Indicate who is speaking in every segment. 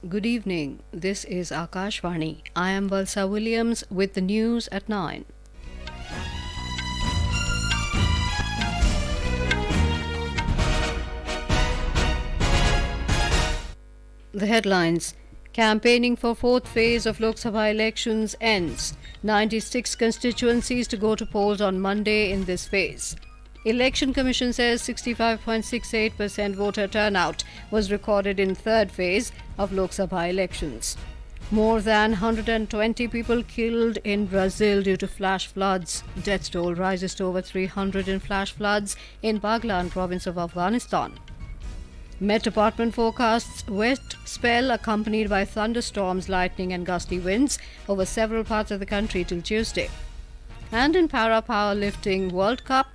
Speaker 1: Good evening. This is Akashvani. I am Valsa Williams with the news at 9. The headlines. Campaigning for fourth phase of Lok Sabha Elections ends. 96 constituencies to go to polls on Monday in this phase. Election Commission says 65.68% voter turnout was recorded in third phase of Lok Sabha elections. More than 120 people killed in Brazil due to flash floods. Death toll rises to over 300 in flash floods in Baghlan province of Afghanistan. Met Department forecasts wet spell accompanied by thunderstorms, lightning and gusty winds over several parts of the country till Tuesday. And in Para Powerlifting World Cup,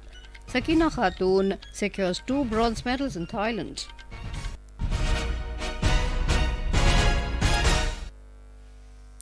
Speaker 1: Sakina Khatun secures 2 bronze medals in Thailand.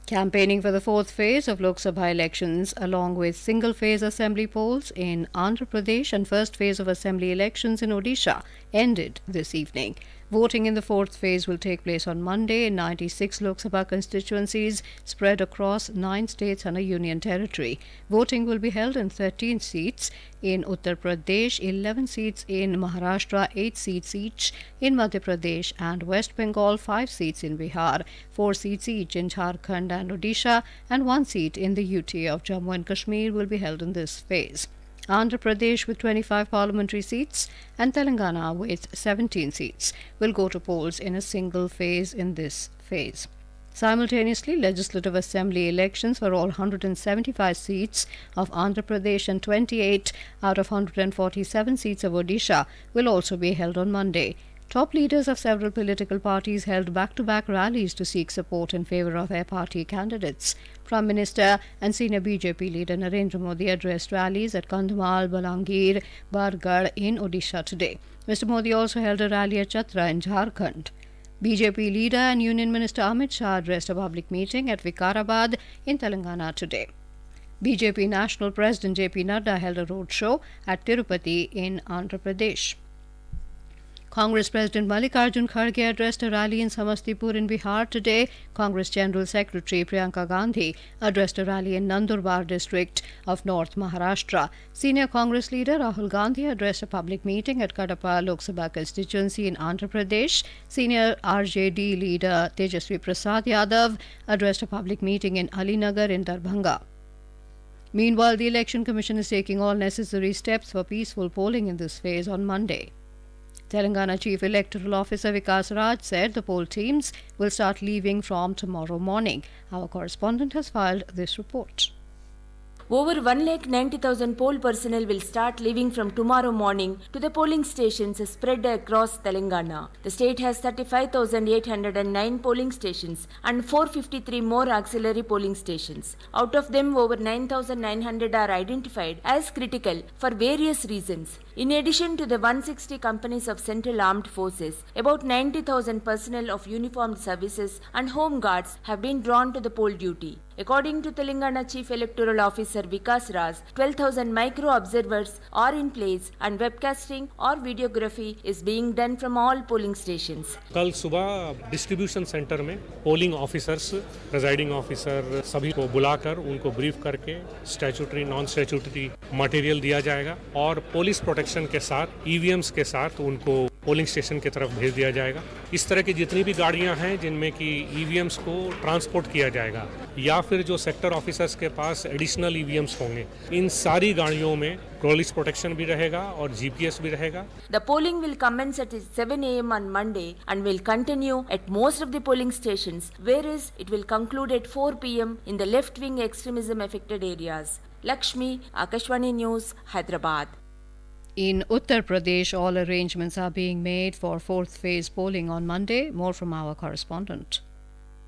Speaker 1: Campaigning for the fourth phase of Lok Sabha elections, along with single-phase assembly polls in Andhra Pradesh and first phase of assembly elections in Odisha, ended this evening. Voting in the fourth phase will take place on Monday in 96 Lok Sabha constituencies spread across 9 states and a union territory. Voting will be held in 13 seats in Uttar Pradesh, 11 seats in Maharashtra, 8 seats each in Madhya Pradesh and West Bengal, 5 seats in Bihar, 4 seats each in Jharkhand and Odisha, and 1 seat in the UT of Jammu and Kashmir will be held in this phase. Andhra Pradesh with 25 parliamentary seats and Telangana with 17 seats will go to polls in a single phase in this phase. Simultaneously, Legislative Assembly elections for all 175 seats of Andhra Pradesh and 28 out of 147 seats of Odisha will also be held on Monday. Top leaders of several political parties held back-to-back rallies to seek support in favour of their party candidates. Prime Minister and senior BJP leader Narendra Modi addressed rallies at Kandhamal, Balangir, Bargarh in Odisha today. Mr. Modi also held a rally at Chatra in Jharkhand. BJP leader and Union Minister Amit Shah addressed a public meeting at Vikarabad in Telangana today. BJP National President JP Nadda held a roadshow at Tirupati in Andhra Pradesh. Congress President Mallikarjun Kharge addressed a rally in Samastipur in Bihar today. Congress General Secretary Priyanka Gandhi addressed a rally in Nandurbar district of North Maharashtra. Senior Congress leader Rahul Gandhi addressed a public meeting at Kadapa Lok Sabha constituency in Andhra Pradesh. Senior RJD leader Tejasvi Prasad Yadav addressed a public meeting in Alinagar in Darbhanga. Meanwhile, the Election Commission is taking all necessary steps for peaceful polling in this phase on Monday. Telangana Chief Electoral Officer Vikas Raj said the poll teams will start leaving from tomorrow morning. Our correspondent has filed this report.
Speaker 2: Over 1,90,000 poll personnel will start leaving from tomorrow morning to the polling stations spread across Telangana. The state has 35,809 polling stations and 453 more auxiliary polling stations. Out of them, over 9,900 are identified as critical for various reasons. In addition to the 160 companies of Central Armed Forces, about 90,000 personnel of uniformed services and home guards have been drawn to the poll duty. According to Telangana Chief Electoral Officer Vikas Raj, 12,000 micro-observers are in place and webcasting or videography is being done from all polling stations.
Speaker 3: कल सुबह distribution centre में polling officers, presiding officer सभी को बुलाकर उनको brief करके statutory non statutory material दिया जाएगा और पुलिस प्रोटेक्शन के साथ ईवीएम्स के साथ उनको पोलिंग स्टेशन की तरफ भेज दिया जाएगा। इस तरह की जितनी भी गाड़ियां हैं जिनमें कि ईवीएम्स को ट्रांसपोर्ट किया जाएगा या फिर जो सेक्टर ऑफिसर्स के पास एडिशनल ईवीएम्स होंगे, इन सारी गाड़ियों में पुलिस प्रोटेक्शन भी रहेगा और जीपीएस भी रहेगा।
Speaker 2: The polling will commence at 7 a.m. on Monday and will continue at most of the polling stations, whereas it will conclude at 4 p.m. in the left-wing extremism affected areas. Lakshmi, Akashvani News, Hyderabad.
Speaker 1: In Uttar Pradesh, all arrangements are being made for fourth phase polling on Monday. More from our correspondent.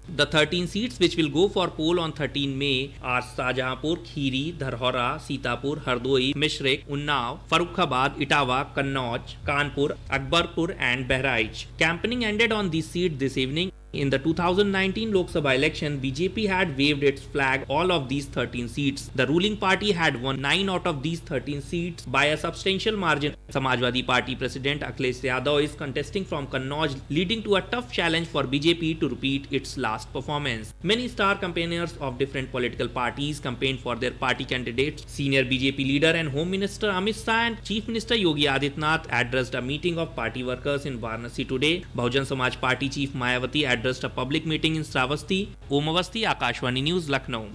Speaker 4: The 13 seats which will go for poll on 13 May are Shahjahanpur, Khiri, Dharhora, Sitapur, Hardoi, Mishrik, Unnao, Farrukhabad, Etawah, Kannauj, Kanpur, Akbarpur and Bahraich. Campaigning ended on these seats this evening. In the 2019 Lok Sabha election, BJP had waved its flag all of these 13 seats. The ruling party had won 9 out of these 13 seats by a substantial margin. Samajwadi Party President Akhilesh Yadav is contesting from Kannauj, leading to a tough challenge for BJP to repeat its last performance. Many star campaigners of different political parties campaigned for their party candidates. Senior BJP leader and Home Minister Amit Shah and Chief Minister Yogi Adityanath addressed a meeting of party workers in Varanasi today. Bahujan Samaj Party Chief Mayawati addressed a public meeting in Shravasti. Om Awasthi, Akashvani News, Lucknow.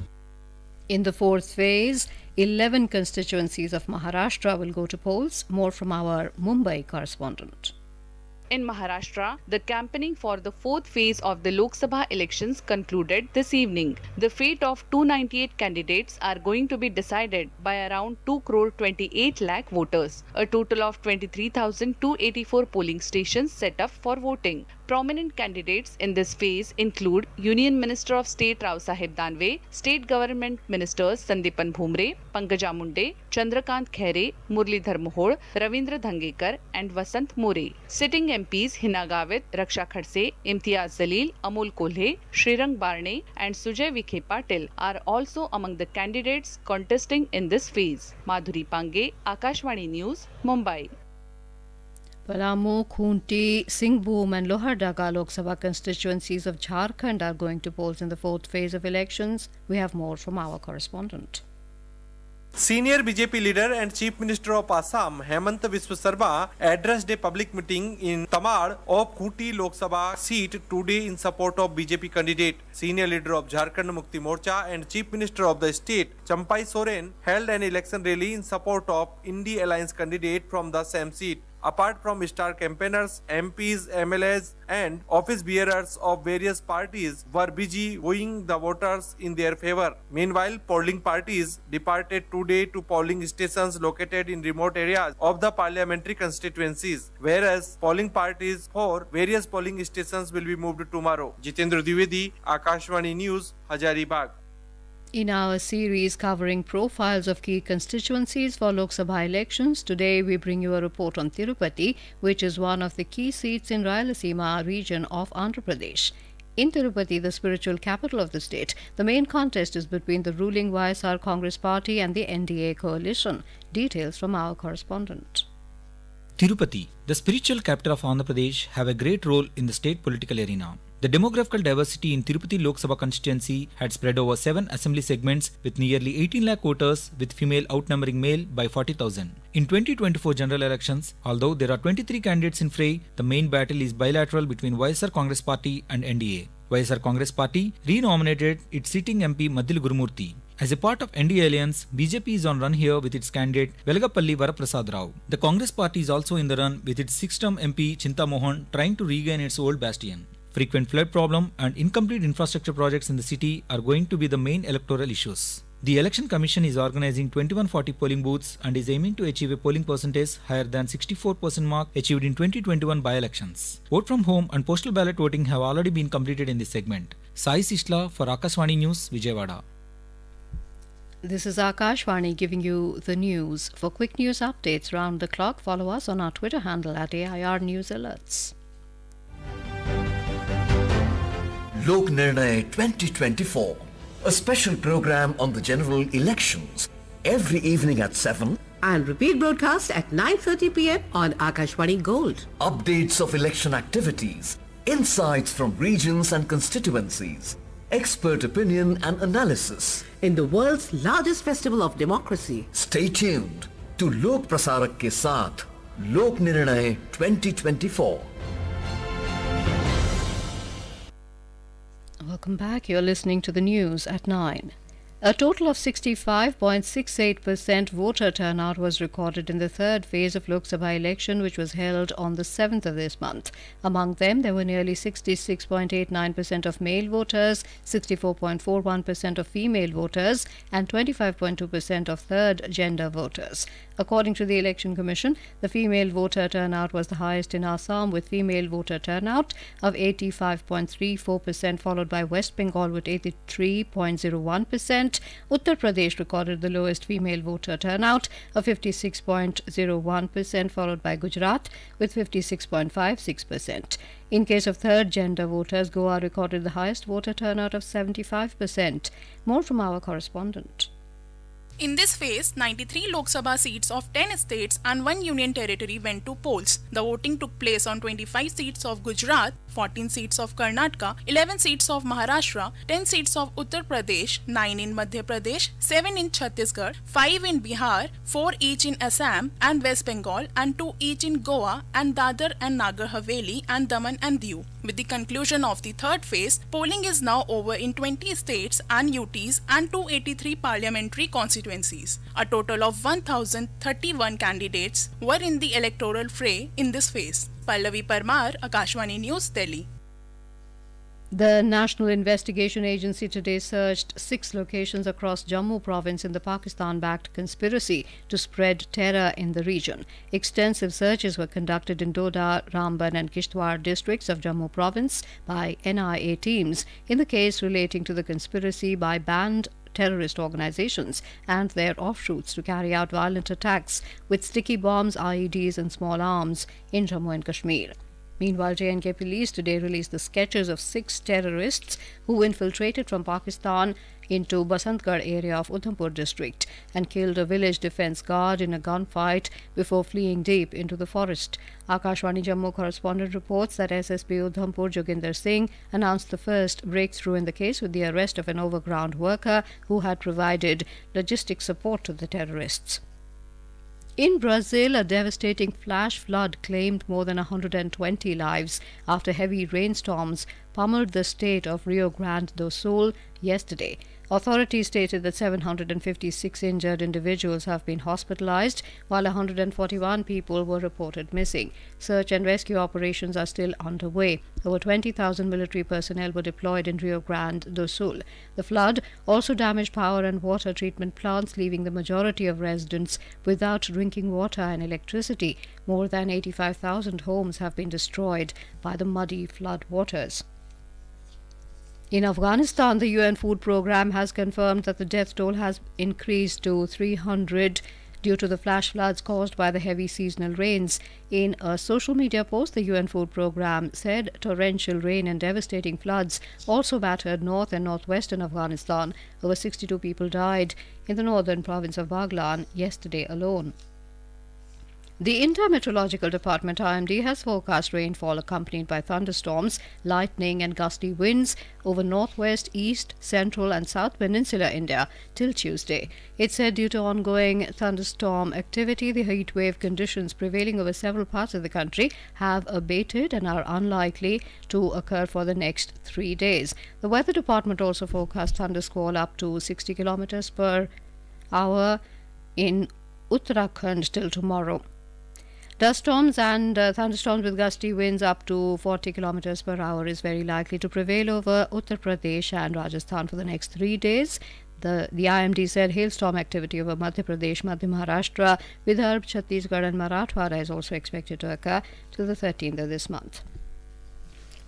Speaker 1: In the fourth phase, 11 constituencies of Maharashtra will go to polls. More from our Mumbai correspondent.
Speaker 5: In Maharashtra, the campaigning for the fourth phase of the Lok Sabha elections concluded this evening. The fate of 298 candidates are going to be decided by around 2 crore 28 lakh voters. A total of 23,284 polling stations set up for voting. Prominent candidates in this phase include Union Minister of State Rao Saheb Danve, State Government Ministers Sandipan Bhumre, Pankaja Munde, Chandrakant Khaire, Murlidhar Mohol, Ravindra Dhangekar and Vasant More. Sitting MPs Hina Gavit, Raksha Khadse, Imtiaz Zalil, Amol Kolhe, Srirang Barne and Sujay Vikhe Patil are also among the candidates contesting in this phase. Madhuri Pange, Akashvani News, Mumbai.
Speaker 1: Palamu, Khunti, Singhbhum and Lohardaga Lok Sabha constituencies of Jharkhand are going to polls in the fourth phase of elections. We have more from our correspondent.
Speaker 6: Senior BJP leader and Chief Minister of Assam, Hemant Biswa Sarma, addressed a public meeting in Tamar of Khunti Lok Sabha seat today in support of BJP candidate. Senior leader of Jharkhand Mukti Morcha and Chief Minister of the state, Champai Soren, held an election rally in support of Indie Alliance candidate from the same seat. Apart from star campaigners, MPs, MLAs and office bearers of various parties were busy wooing the voters in their favor. Meanwhile, polling parties departed today to polling stations located in remote areas of the parliamentary constituencies, whereas polling parties for various polling stations will be moved tomorrow. Jitendra Dwivedi, Akashvani News, Hazaribagh.
Speaker 1: In our series covering profiles of key constituencies for Lok Sabha elections, today we bring you a report on Tirupati, which is one of the key seats in Rayalaseema region of Andhra Pradesh. In Tirupati, the spiritual capital of the state, the main contest is between the ruling YSR Congress party and the NDA coalition. Details from our correspondent.
Speaker 7: Tirupati, the spiritual capital of Andhra Pradesh, have a great role in the state political arena. The demographical diversity in Tirupati Lok Sabha constituency had spread over 7 assembly segments with nearly 18 lakh voters, with female outnumbering male by 40,000. In 2024 general elections, although there are 23 candidates in fray, the main battle is bilateral between YSR Congress Party and NDA. YSR Congress Party re-nominated its sitting MP Madhil Gurumurthy. As a part of NDA alliance, BJP is on run here with its candidate Velagapalli Varaprasad Rao. The Congress Party is also in the run with its 6th-term MP Chinta Mohan trying to regain its old bastion. Frequent flood problem and incomplete infrastructure projects in the city are going to be the main electoral issues. The Election Commission is organizing 2140 polling booths and is aiming to achieve a polling percentage higher than 64% mark achieved in 2021 by-elections. Vote from home and postal ballot voting have already been completed in this segment. Sai Sishla for Akashvani News, Vijayawada.
Speaker 1: This is Akashvani giving you the news. For quick news updates round the clock, follow us on our Twitter handle at AIR News Alerts.
Speaker 8: Lok Nirnay 2024, a special program on the general elections, every evening at 7
Speaker 9: and repeat broadcast at 9:30 p.m. on Akashvani Gold.
Speaker 8: Updates of election activities, insights from regions and constituencies, expert opinion and analysis.
Speaker 9: In the world's largest festival of democracy.
Speaker 8: Stay tuned to Lok Prasarak ke saath, Lok Nirnay 2024.
Speaker 1: Welcome back. You're listening to the news at 9. A total of 65.68% voter turnout was recorded in the third phase of Lok Sabha election, which was held on the 7th of this month. Among them, there were nearly 66.89% of male voters, 64.41% of female voters, and 25.2% of third gender voters. According to the Election Commission, the female voter turnout was the highest in Assam, with female voter turnout of 85.34%, followed by West Bengal with 83.01%. Uttar Pradesh recorded the lowest female voter turnout of 56.01%, followed by Gujarat with 56.56%. In case of third gender voters, Goa recorded the highest voter turnout of 75%. More from our correspondent.
Speaker 10: In this phase, 93 Lok Sabha seats of 10 states and 1 union territory went to polls. The voting took place on 25 seats of Gujarat, 14 seats of Karnataka, 11 seats of Maharashtra, 10 seats of Uttar Pradesh, 9 in Madhya Pradesh, 7 in Chhattisgarh, 5 in Bihar, 4 each in Assam and West Bengal, and 2 each in Goa and Dadar and Nagar Haveli and Daman and Diu. With the conclusion of the third phase, polling is now over in 20 states and UTs and 283 parliamentary constituencies. A total of 1,031 candidates were in the electoral fray in this phase. Pallavi Parmar, Akashvani News, Delhi.
Speaker 1: The National Investigation Agency today searched 6 locations across Jammu province in the Pakistan-backed conspiracy to spread terror in the region. Extensive searches were conducted in Doda, Ramban and Kishtwar districts of Jammu province by NIA teams in the case relating to the conspiracy by banned terrorist organizations and their offshoots to carry out violent attacks with sticky bombs, IEDs and small arms in Jammu and Kashmir. Meanwhile, J&K police today released the sketches of 6 terrorists who infiltrated from Pakistan into Basantgarh area of Udhampur district and killed a village defence guard in a gunfight before fleeing deep into the forest. Akashvani Jammu correspondent reports that SSP Udhampur Joginder Singh announced the first breakthrough in the case with the arrest of an overground worker who had provided logistic support to the terrorists. In Brazil, a devastating flash flood claimed more than 120 lives after heavy rainstorms pummeled the state of Rio Grande do Sul yesterday. Authorities stated that 756 injured individuals have been hospitalized, while 141 people were reported missing. Search and rescue operations are still underway. Over 20,000 military personnel were deployed in Rio Grande do Sul. The flood also damaged power and water treatment plants, leaving the majority of residents without drinking water and electricity. More than 85,000 homes have been destroyed by the muddy flood waters. In Afghanistan, the UN Food Programme has confirmed that the death toll has increased to 300 due to the flash floods caused by the heavy seasonal rains. In a social media post, the UN Food Programme said torrential rain and devastating floods also battered north and northwestern Afghanistan. Over 62 people died in the northern province of Baghlan yesterday alone. The Intermeteorological Department IMD has forecast rainfall accompanied by thunderstorms, lightning and gusty winds over northwest, east, central and south peninsular India till Tuesday. It said due to ongoing thunderstorm activity, the heat wave conditions prevailing over several parts of the country have abated and are unlikely to occur for the next 3 days. The Weather Department also forecast thundersquall up to 60 kilometers per hour in Uttarakhand till tomorrow. Dust storms and thunderstorms with gusty winds up to 40 kilometers per hour is very likely to prevail over Uttar Pradesh and Rajasthan for the next 3 days. The IMD said hailstorm activity over Madhya Pradesh, Madhya Maharashtra, Vidarbha, Chhattisgarh and Marathwada is also expected to occur till the 13th of this month.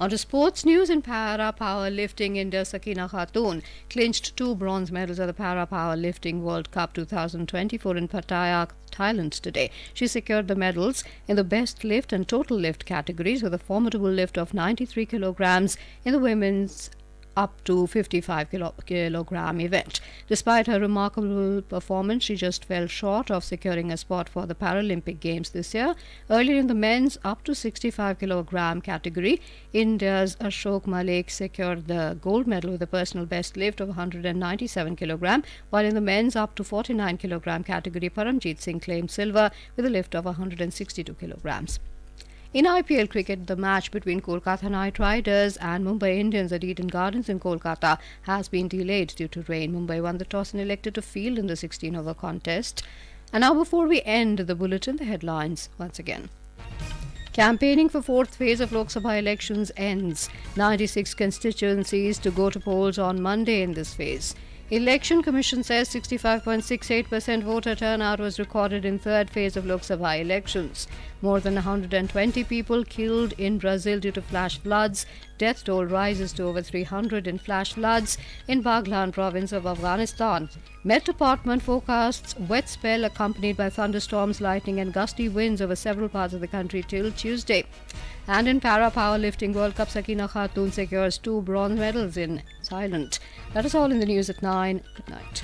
Speaker 1: On to sports news. In Para Powerlifting, India's Sakina Khatun clinched 2 bronze medals at the Para Powerlifting World Cup 2024 in Pattaya, Thailand today. She secured the medals in the best lift and total lift categories with a formidable lift of 93 kilograms in the women's up to 55 kilogram event. Despite her remarkable performance, she just fell short of securing a spot for the Paralympic Games this year. Earlier in the men's up to 65 kilogram category, India's Ashok Malik secured the gold medal with a personal best lift of 197 kilogram, while in the men's up to 49 kilogram category, Paramjit Singh claimed silver with a lift of 162 kilograms. In IPL cricket, the match between Kolkata Knight Riders and Mumbai Indians at Eden Gardens in Kolkata has been delayed due to rain. Mumbai won the toss and elected to field in the 16-over contest. And now, before we end the bulletin, the headlines once again. Campaigning for 4th phase of Lok Sabha elections ends. 96 constituencies to go to polls on Monday in this phase. Election Commission says 65.68% voter turnout was recorded in 3rd phase of Lok Sabha elections. More than 120 people killed in Brazil due to flash floods. Death toll rises to over 300 in flash floods in Baghlan province of Afghanistan. Met Department forecasts wet spell accompanied by thunderstorms, lightning and gusty winds over several parts of the country till Tuesday. And in Para Powerlifting World Cup, Sakina Khatun secures 2 bronze medals in Thailand. That is all in the news at 9. Good night.